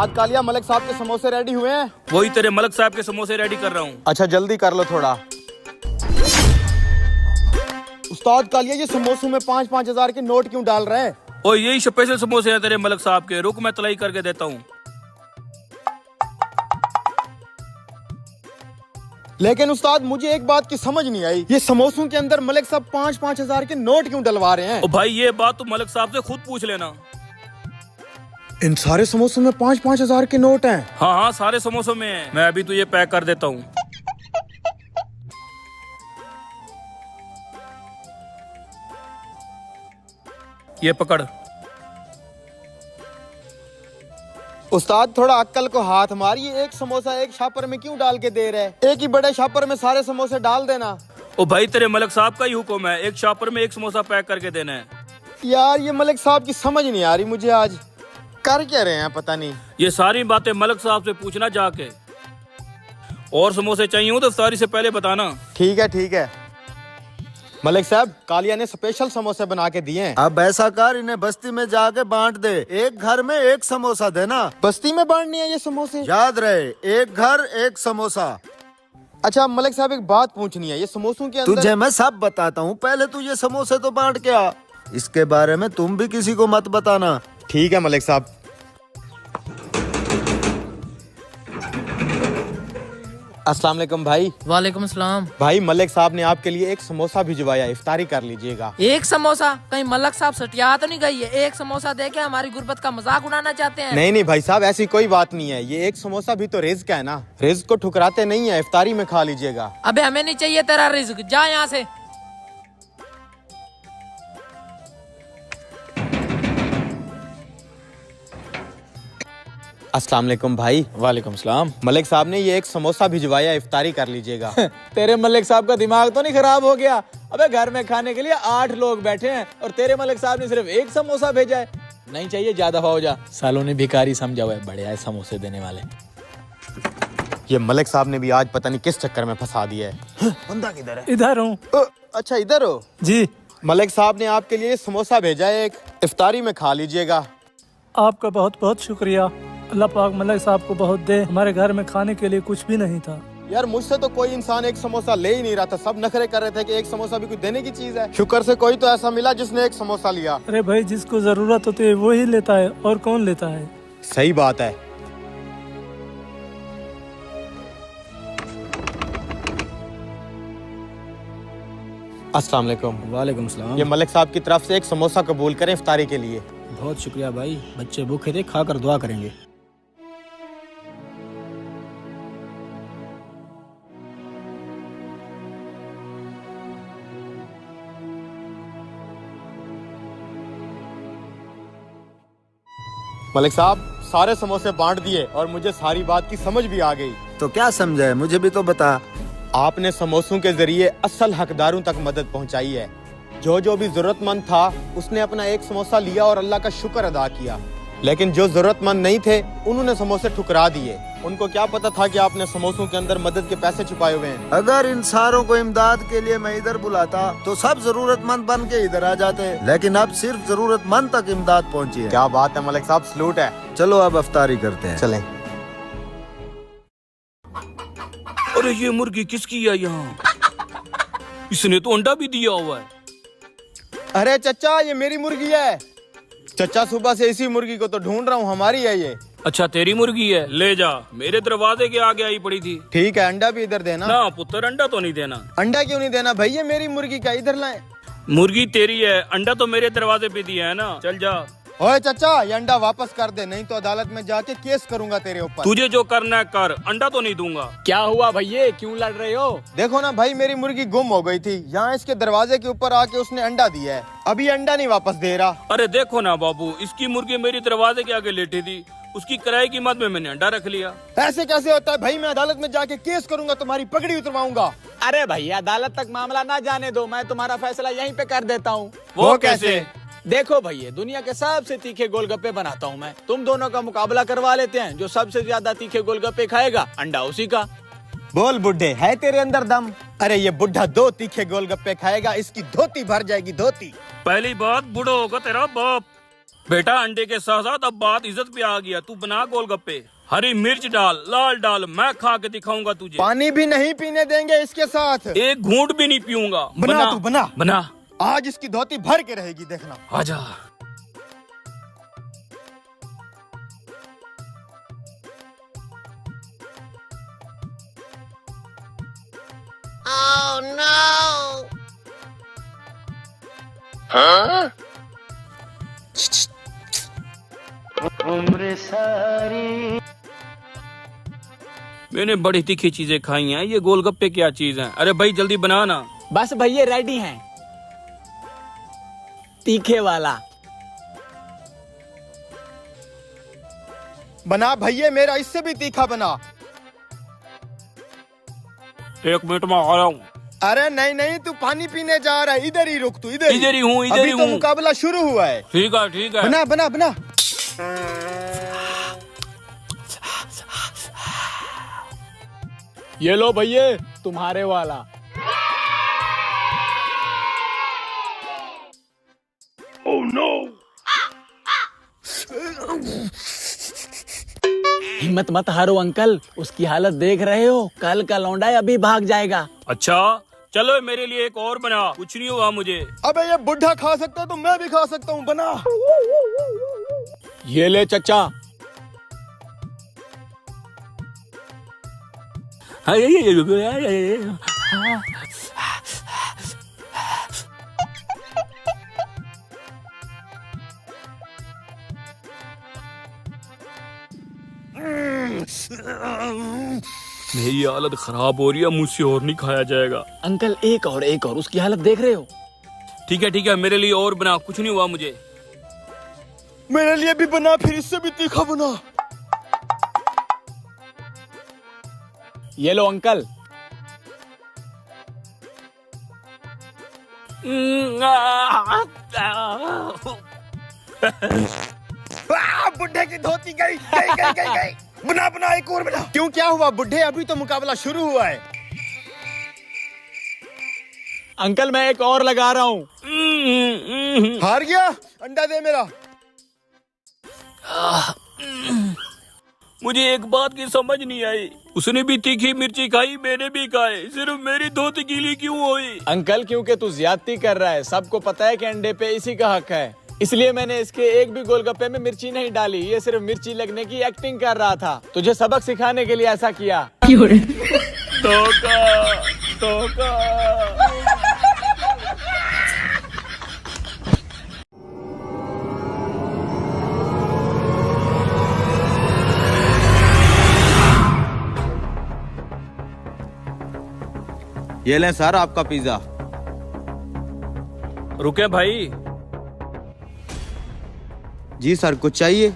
उस्ताद कालिया, मलिक साहब के समोसे रेडी हुए हैं? वही तेरे मलिक साहब के समोसे रेडी कर रहा हूँ। अच्छा जल्दी कर लो थोड़ा। उस्ताद कालिया, ये समोसों में 5-5 हजार के नोट क्यों डाल रहे हैं? और यही स्पेशल समोसे हैं तेरे मलिक साहब के, रुक मैं तलाई करके देता हूँ। लेकिन उस्ताद मुझे एक बात की समझ नहीं आई, ये समोसों के अंदर मलिक साहब 5-5 हजार के नोट क्यों डलवा रहे हैं? ओ भाई ये बात तू मलिक साहब से खुद पूछ लेना। इन सारे समोसों में 5-5 हजार के नोट हैं? हाँ हाँ सारे समोसों में है। मैं अभी तुझे पैक कर देता हूँ। ये पकड़। उस्ताद थोड़ा अक्ल को हाथ मारिए, एक समोसा एक शापर में क्यों डाल के दे रहे हैं? एक ही बड़े शापर में सारे समोसे डाल देना। ओ भाई तेरे मलिक साहब का ही हुक्म है, एक शापर में एक समोसा पैक करके देना है। यार ये मलिक साहब की समझ नहीं आ रही मुझे, आज कर क्या रहे हैं पता नहीं। ये सारी बातें मलिक साहब से पूछना जाके। और समोसे चाहिए हो तो इफ्तारी से पहले बताना। ठीक है ठीक है। मलिक साहब, कालिया ने स्पेशल समोसे बना के दिए हैं। अब ऐसा कर, इन्हें बस्ती में जाके बांट दे, एक घर में एक समोसा देना। बस्ती में बांटनी है ये समोसे? याद रहे, एक घर एक समोसा। अच्छा मलिक साहब एक बात पूछनी है, ये समोसों के अंदर तुझे मैं सब बताता हूँ, पहले तू ये समोसे तो बांट के आ। इसके बारे में तुम भी किसी को मत बताना। ठीक है मलिक साहब। अस्सलाम वालेकुम भाई। वालेकुम सलाम। भाई मलिक साहब ने आपके लिए एक समोसा भिजवाया, इफ्तारी कर लीजिएगा। एक समोसा? कहीं मलक साहब सटिया तो नहीं गई है? एक समोसा दे के हमारी गुर्बत का मजाक उड़ाना चाहते हैं? नहीं नहीं भाई साहब, ऐसी कोई बात नहीं है, ये एक समोसा भी तो रिज्क है ना, रिज्क को ठुकराते नहीं है, इफ्तारी में खा लीजिएगा। अबे हमें नहीं चाहिए तेरा रिज्क, जा यहाँ से। अस्सलाम वालेकुम भाई। वालेकुम सलाम। मलिक साहब ने ये एक समोसा भिजवाया, इफ्तारी कर लीजिएगा। तेरे मलिक साहब का दिमाग तो नहीं खराब हो गया? अबे घर में खाने के लिए 8 लोग बैठे हैं और तेरे मलिक साहब ने सिर्फ एक समोसा भेजा है। नहीं चाहिए, ज्यादा हो जा। सालों ने भिखारी समझा हुआ है, बढ़िया है समोसे देने वाले। ये मलिक साहब ने भी आज पता नहीं किस चक्कर में फंसा दिया है। बंदा किधर है? इधर हूँ अच्छा इधर हो जी। मलिक साहब ने आपके लिए समोसा भेजा है, एक इफ्तारी में खा लीजिएगा। आपका बहुत बहुत शुक्रिया। अल्लाह पाक मलिक साहब को बहुत दे, हमारे घर में खाने के लिए कुछ भी नहीं था। यार मुझसे तो कोई इंसान एक समोसा ले ही नहीं रहा था, सब नखरे कर रहे थे कि एक समोसा भी कुछ देने की चीज है। शुक्र से कोई तो ऐसा मिला जिसने एक समोसा लिया। अरे भाई, जिसको जरूरत होती है वो ही लेता है, और कौन लेता है? सही बात है। अस्सलाम वालेकुम। वालेकुम सलाम। ये मलिक साहब की तरफ से एक समोसा कबूल करें इफ्तारी के लिए। बहुत शुक्रिया भाई, बच्चे भूखे थे, खाकर दुआ करेंगे। मलिक साहब सारे समोसे बांट दिए और मुझे सारी बात की समझ भी आ गई। तो क्या समझा है, मुझे भी तो बता। आपने समोसों के जरिए असल हकदारों तक मदद पहुंचाई है। जो भी जरूरतमंद था उसने अपना एक समोसा लिया और अल्लाह का शुक्र अदा किया, लेकिन जो जरूरतमंद नहीं थे उन्होंने समोसे ठुकरा दिए। उनको क्या पता था कि आपने समोसों के अंदर मदद के पैसे छुपाए हुए हैं। अगर इन सारों को इमदाद के लिए मैं इधर बुलाता तो सब जरूरतमंद बन के इधर आ जाते, लेकिन अब सिर्फ जरूरतमंद तक इमदाद पहुंची है। क्या बात है मलिक साहब, सलूट है। चलो अब इफ्तारी करते हैं। चलें। अरे ये मुर्गी किसकी है यहाँ? इसने तो अंडा भी दिया हुआ है। अरे चचा, ये मेरी मुर्गी है। चचा सुबह से इसी मुर्गी को तो ढूंढ रहा हूँ, हमारी है ये। अच्छा तेरी मुर्गी है, ले जा, मेरे दरवाजे के आगे आई पड़ी थी। ठीक है, अंडा भी इधर देना। ना पुत्र, अंडा तो नहीं देना। अंडा क्यों नहीं देना भाई, ये मेरी मुर्गी का, इधर लाए। मुर्गी तेरी है, अंडा तो मेरे दरवाजे पे दिया है ना। चल जा। ओए चचा, ये अंडा वापस कर दे, नहीं तो अदालत में जाके केस करूंगा तेरे ऊपर। तुझे जो करना है कर, अंडा तो नहीं दूंगा। क्या हुआ भैया, क्यों लड़ रहे हो? देखो ना भाई, मेरी मुर्गी गुम हो गई थी, यहाँ इसके दरवाजे के ऊपर आके उसने अंडा दिया है, अभी अंडा नहीं वापस दे रहा। अरे देखो ना बाबू, इसकी मुर्गी मेरी दरवाजे के आगे लेटी थी, उसकी किराए की मद में मैंने अंडा रख लिया। ऐसे कैसे होता है भाई, मैं अदालत में जाके केस करूंगा, तुम्हारी पगड़ी उतरवाऊंगा। अरे भैया, अदालत तक मामला ना जाने दो, मैं तुम्हारा फैसला यहीं पे कर देता हूँ। वो कैसे? देखो भैया, दुनिया के सबसे तीखे गोलगप्पे बनाता हूँ मैं, तुम दोनों का मुकाबला करवा लेते हैं। जो सबसे ज्यादा तीखे गोलगप्पे खाएगा, अंडा उसी का। बोल बुड्ढे, है तेरे अंदर दम? अरे ये बुढ़ा 2 तीखे गोलगप्पे खाएगा, इसकी धोती भर जाएगी, धोती। पहली बात, बूढ़ा होगा तेरा बाप। बेटा अंडे के साथ साथ अब बात इज्जत पे आ गया। तू बना गोलगप्पे, हरी मिर्च डाल, लाल डाल, मैं खा के दिखाऊंगा तुझे। पानी भी नहीं पीने देंगे इसके साथ। एक घूंट भी नहीं पीऊंगा। बना तू बना। बना। आज इसकी धोती भर के रहेगी, देखना। आजा। मैंने बड़ी तीखी चीजें खाई हैं, ये गोलगप्पे क्या चीज हैं? अरे भाई जल्दी बना ना। बस भैया रेडी हैं। तीखे वाला बना भैया मेरा, इससे भी तीखा बना। 1 मिनट में आ रहा हूँ। अरे नहीं नहीं, तू पानी पीने जा रहा है, इधर ही रुक, तू इधर इधर ही हूँ, इधर ही अभी तो हूँ। मुकाबला शुरू हुआ है। ठीक है ठीक है। बना बना बना। ये लो भैया तुम्हारे वाला। हिम्मत मत हारो अंकल, उसकी हालत देख रहे हो, कल का लौंडा अभी भाग जाएगा। अच्छा चलो मेरे लिए एक और बना, कुछ नहीं हुआ मुझे। अबे ये बुढ़ा खा सकता है तो मैं भी खा सकता हूँ, बना। ये ले चचा। मेरी हालत खराब हो रही है, मुझसे और नहीं खाया जाएगा। अंकल एक और, उसकी हालत देख रहे हो। ठीक है मेरे लिए और बना, कुछ नहीं हुआ मुझे। मेरे लिए भी बना, फिर इससे भी तीखा बना। ये लो अंकल। बुढ़े की धोती गई गई गई गई गई। बना बना, एक और बना। क्यों, क्या हुआ बुढ़े? अभी तो मुकाबला शुरू हुआ है। अंकल मैं एक और लगा रहा हूँ। हार गया, अंडा दे मेरा। मुझे एक बात की समझ नहीं आई, उसने भी तीखी मिर्ची खाई, मैंने भी खाए, सिर्फ मेरी धोती गीली क्यों हुई? अंकल क्योंकि तू ज्यादती कर रहा है, सबको पता है कि अंडे पे इसी का हक है, इसलिए मैंने इसके एक भी गोलगप्पे में मिर्ची नहीं डाली। ये सिर्फ मिर्ची लगने की एक्टिंग कर रहा था, तुझे सबक सिखाने के लिए ऐसा किया। धोखा धोखा। ये लें सर आपका पिज्जा। रुके भाई। जी सर, कुछ चाहिए?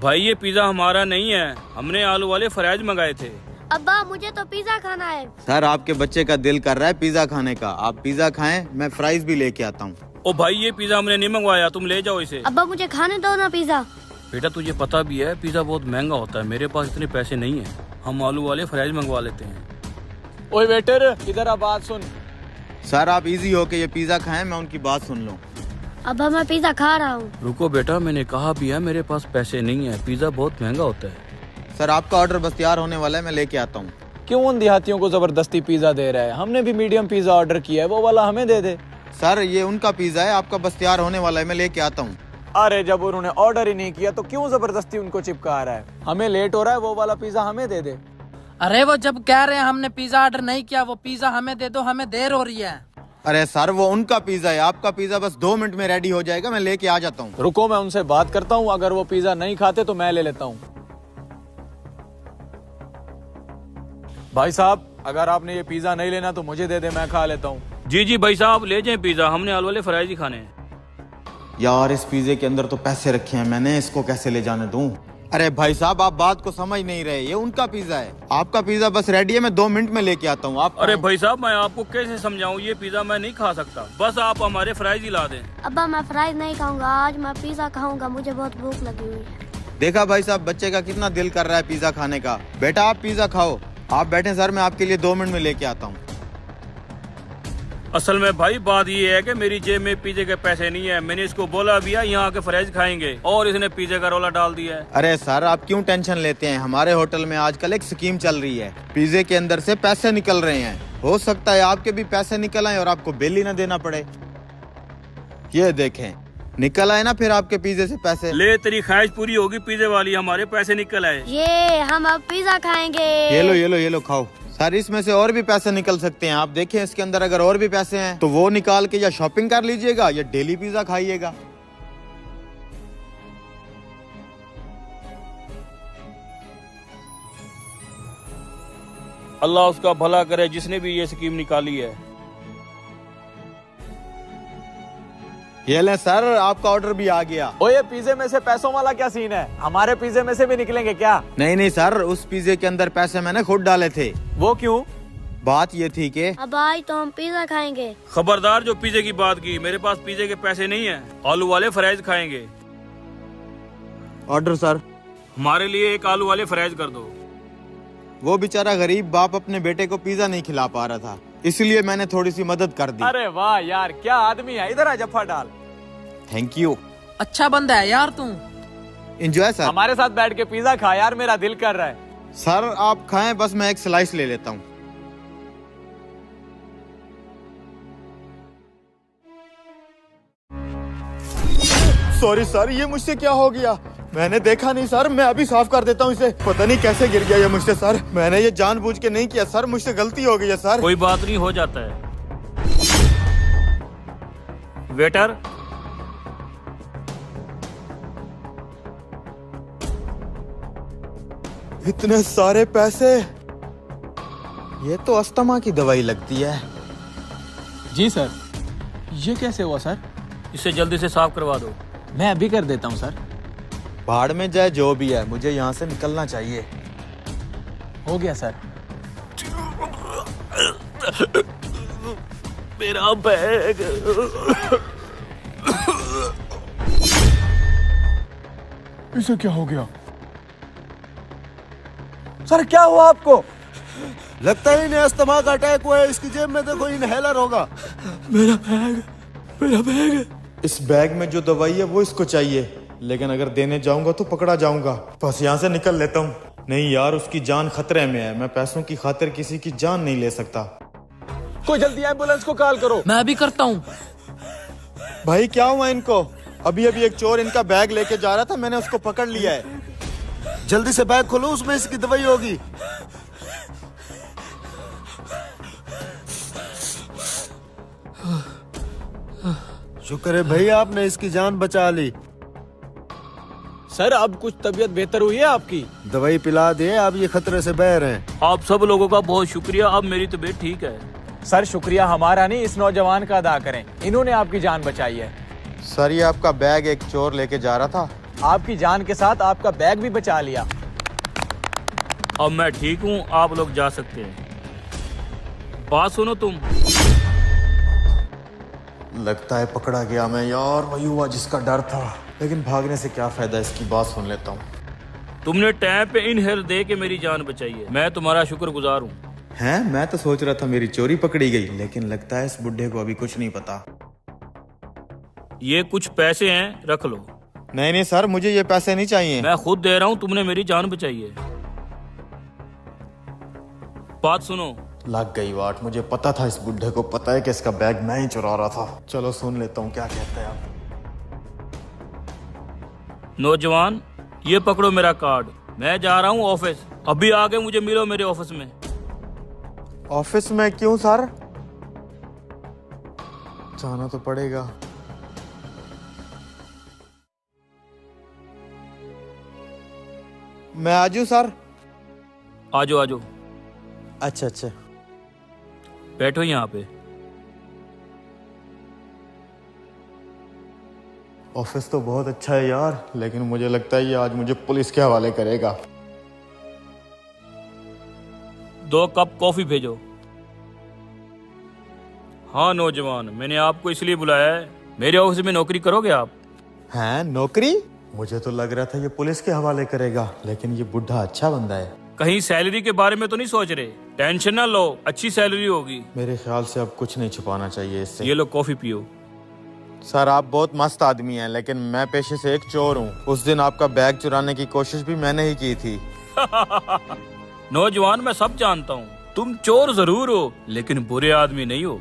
भाई ये पिज्जा हमारा नहीं है, हमने आलू वाले फ्राइज मंगाए थे। अब्बा मुझे तो पिज्जा खाना है। सर आपके बच्चे का दिल कर रहा है पिज्जा खाने का, आप पिज्जा खाएं, मैं फ्राइज भी लेके आता हूँ। ओ भाई ये पिज्जा हमने नहीं मंगवाया, तुम ले जाओ इसे। अब्बा मुझे खाने दो ना पिज्जा। बेटा तुझे पता भी है पिज्जा बहुत महंगा होता है, मेरे पास इतने पैसे नहीं है, हम आलू वाले फ्राइज मंगवा लेते हैं। ओए वेटर इधर आ, बात सुन। सर आप इजी हो के ये पिज्जा खाएं, मैं उनकी बात सुन लूं। अब्बा मैं पिज्जा खा रहा हूँ। रुको बेटा, मैंने कहा भी है मेरे पास पैसे नहीं है, पिज्जा बहुत महंगा होता है। सर आपका ऑर्डर बस तैयार होने वाला है, मैं लेके आता हूँ। क्यों उन देहातियों को जबरदस्ती पिज्जा दे रहा है? हमने भी मीडियम पिज्जा ऑर्डर किया है, वो वाला हमें दे दे। सर ये उनका पिज्जा है, आपका बस तैयार होने वाला है, मैं लेके आता हूँ। अरे जब उन्होंने ऑर्डर ही नहीं किया तो क्यों जबरदस्ती उनको चिपका रहा है? हमें लेट हो रहा है, वो वाला पिज्जा हमें दे दे। अरे वो जब कह रहे हैं हमने पिज्जा ऑर्डर नहीं किया, वो पिज्जा हमें दे दो, हमें देर हो रही है। अरे सर वो उनका पिज्जा है, आपका पिज्जा बस 2 मिनट में रेडी हो जाएगा, मैं लेके आ जाता हूँ। रुको मैं उनसे बात करता हूँ, अगर वो पिज्जा नहीं खाते तो मैं ले लेता हूँ। भाई साहब अगर आपने ये पिज्जा नहीं लेना तो मुझे दे दे, मैं खा लेता हूँ। जी जी भाई साहब ले जाएं पिज्जा, हमने आलू वाले फ्राइज ही खाने हैं। यार इस पिज्जे के अंदर तो पैसे रखे हैं मैंने, इसको कैसे ले जाने दूं? अरे भाई साहब आप बात को समझ नहीं रहे, ये उनका पिज्जा है, आपका पिज्जा बस रेडी है, मैं 2 मिनट में लेके आता हूँ। आप अरे भाई साहब मैं आपको कैसे समझाऊं, ये पिज्जा मैं नहीं खा सकता, बस आप हमारे फ्राइज ही ला दें। अब्बा मैं फ्राइज नहीं खाऊंगा, आज मैं पिज्जा खाऊंगा, मुझे बहुत भूख लगी हुई है। देखा भाई साहब बच्चे का कितना दिल कर रहा है पिज्जा खाने का। बेटा आप पिज्जा खाओ, आप बैठे सर, मैं आपके लिए 2 मिनट में लेके आता हूँ। असल में भाई बात ये है कि मेरी जेब में पिज्जे के पैसे नहीं है। मैंने इसको बोला भी है यहाँ के फ्राइज खाएंगे और इसने पिज्जे का रोला डाल दिया है। अरे सर आप क्यों टेंशन लेते हैं, हमारे होटल में आजकल एक स्कीम चल रही है, पिज्जे के अंदर से पैसे निकल रहे हैं। हो सकता है आपके भी पैसे निकल आए और आपको बिल ही ना देना पड़े। ये देखें निकल आए ना फिर आपके पिज्जे से पैसे। ले तेरी ख्वाहिश पूरी होगी पिज्जे वाली, हमारे पैसे निकल आए। ये हम अब पिज्जा खाएंगे। ये लो खाओ। सर इसमें से और भी पैसे निकल सकते हैं, आप देखें इसके अंदर अगर और भी पैसे हैं तो वो निकाल के या शॉपिंग कर लीजिएगा या डेली पिज्जा खाइएगा। अल्लाह उसका भला करे जिसने भी ये स्कीम निकाली है। ये ले सर आपका ऑर्डर भी आ गया। ओ ये पिज्जे में से पैसों वाला क्या सीन है? हमारे पिज्जे में से भी निकलेंगे क्या? नहीं सर, उस पिज्जे के अंदर पैसे मैंने खुद डाले थे। वो क्यों? बात ये थी कि अब भाई तो हम पिज्जा खाएंगे। खबरदार जो पिज्जे की बात की, मेरे पास पिज्जे के पैसे नहीं है, आलू वाले फ्राइज खाएंगे। Order sir. हमारे लिए एक आलू वाले फ्राइज कर दो। वो बेचारा गरीब बाप अपने बेटे को पिज्जा नहीं खिला पा रहा था, इसलिए मैंने थोड़ी सी मदद कर दी। अरे वाह यार क्या आदमी है, इधर आ जफ्फा डाल। Thank you. अच्छा बंदा है यार तू। Enjoy sir. हमारे साथ बैठ के पिज्जा खा यार, मेरा दिल कर रहा है। सर आप खाएं, बस मैं एक स्लाइस ले लेता हूँ। सॉरी सर, ये मुझसे क्या हो गया? मैंने देखा नहीं सर, मैं अभी साफ कर देता हूँ इसे। पता नहीं कैसे गिर गया ये मुझसे सर, मैंने ये जानबूझ के नहीं किया सर, मुझसे गलती हो गई है सर। कोई बात नहीं, हो जाता है। वेटर इतने सारे पैसे, ये तो अस्थमा की दवाई लगती है। जी सर। ये कैसे हुआ सर? इसे जल्दी से साफ करवा दो। मैं अभी कर देता हूँ सर। भाड़ में जाए जो भी है, मुझे यहाँ से निकलना चाहिए। हो गया सर। मेरा बैग। इसे क्या हो गया? सर क्या हुआ आपको? लगता है इन्हें अस्थमा का अटैक हुआ है। इसकी जेब में देखो इनहेलर होगा। मेरा बैग। इस बैग में जो दवाई है वो इसको चाहिए, लेकिन अगर देने जाऊंगा तो पकड़ा जाऊंगा। बस यहाँ से निकल लेता हूँ। नहीं यार, उसकी जान खतरे में है, मैं पैसों की खातिर किसी की जान नहीं ले सकता। कोई जल्दी एम्बुलेंस को कॉल करो। मैं अभी करता हूँ। भाई क्या हुआ इनको? अभी एक चोर इनका बैग लेके जा रहा था, मैंने उसको पकड़ लिया है। जल्दी से बैग खोलो, उसमें इसकी दवाई होगी। शुक्र है भाई आपने इसकी जान बचा ली। सर अब कुछ तबीयत बेहतर हुई है आपकी? दवाई पिला दिए, अब ये खतरे से बह रहे हैं। आप सब लोगों का बहुत शुक्रिया, अब मेरी तबीयत ठीक है। सर शुक्रिया हमारा नहीं, इस नौजवान का अदा करें, इन्होंने आपकी जान बचाई है। सर ये आपका बैग एक चोर लेके जा रहा था, आपकी जान के साथ आपका बैग भी बचा लिया। अब मैं ठीक हूँ, आप लोग जा सकते हैं। बात सुनो तुम। लगता है पकड़ा गया मैं यार, वही हुआ जिसका डर था। लेकिन भागने से क्या फायदा, इसकी बात सुन लेता हूँ। तुमने टाइम पे इनहेल दे के मेरी जान बचाई है, मैं तुम्हारा शुक्रगुजार हूँ। हैं? मैं तो सोच रहा था मेरी चोरी पकड़ी गई, लेकिन लगता है इस बुढ़े को अभी कुछ नहीं पता। ये कुछ पैसे हैं, रख लो। नहीं सर, मुझे ये पैसे नहीं चाहिए। मैं खुद दे रहा हूँ, तुमने मेरी जान बचाई है। बात सुनो। लग गई वाट, मुझे पता था इस बुढ़े को पता है कि इसका बैग मैं ही चुरा रहा था। चलो सुन लेता हूँ क्या कहते हैं आप। नौजवान ये पकड़ो मेरा कार्ड, मैं जा रहा हूँ ऑफिस, अभी आके मुझे मिलो मेरे ऑफिस में। ऑफिस में क्यों सर? जाना तो पड़ेगा। मैं आ जाऊं सर? आजो आजो, अच्छा बैठो यहाँ पे। ऑफिस तो बहुत अच्छा है यार, लेकिन मुझे लगता है ये आज मुझे पुलिस के हवाले करेगा। 2 कप कॉफी भेजो। हाँ नौजवान, मैंने आपको इसलिए बुलाया है, मेरे ऑफिस में नौकरी करोगे आप? हैं? नौकरी? मुझे तो लग रहा था ये पुलिस के हवाले करेगा, लेकिन ये बुढ़ा अच्छा बंदा है। कहीं सैलरी के बारे में तो नहीं सोच रहे? टेंशन ना लो, अच्छी सैलरी होगी। मेरे ख्याल से अब कुछ नहीं छुपाना चाहिए इससे। ये लो कॉफी पियो। सर आप बहुत मस्त आदमी हैं, लेकिन मैं पेशे से एक चोर हूँ। उस दिन आपका बैग चुराने की कोशिश भी मैंने ही की थी। नौजवान, मैं सब जानता हूँ, तुम चोर जरूर हो लेकिन बुरे आदमी नहीं हो।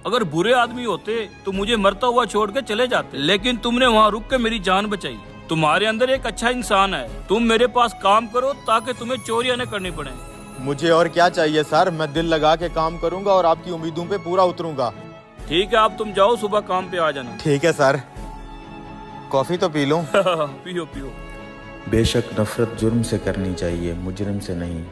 अगर बुरे आदमी होते तो मुझे मरता हुआ छोड़ के चले जाते, लेकिन तुमने वहाँ रुक के मेरी जान बचाई। तुम्हारे अंदर एक अच्छा इंसान है। तुम मेरे पास काम करो ताकि तुम्हें चोरियां न करनी पड़े। मुझे और क्या चाहिए सर, मैं दिल लगा के काम करूंगा और आपकी उम्मीदों पे पूरा उतरूंगा। ठीक है, अब तुम जाओ, सुबह काम पे आ जाना। ठीक है सर। कॉफी तो पी लूं? पियो पियो। बेशक नफरत जुर्म से करनी चाहिए, मुजरिम से नहीं।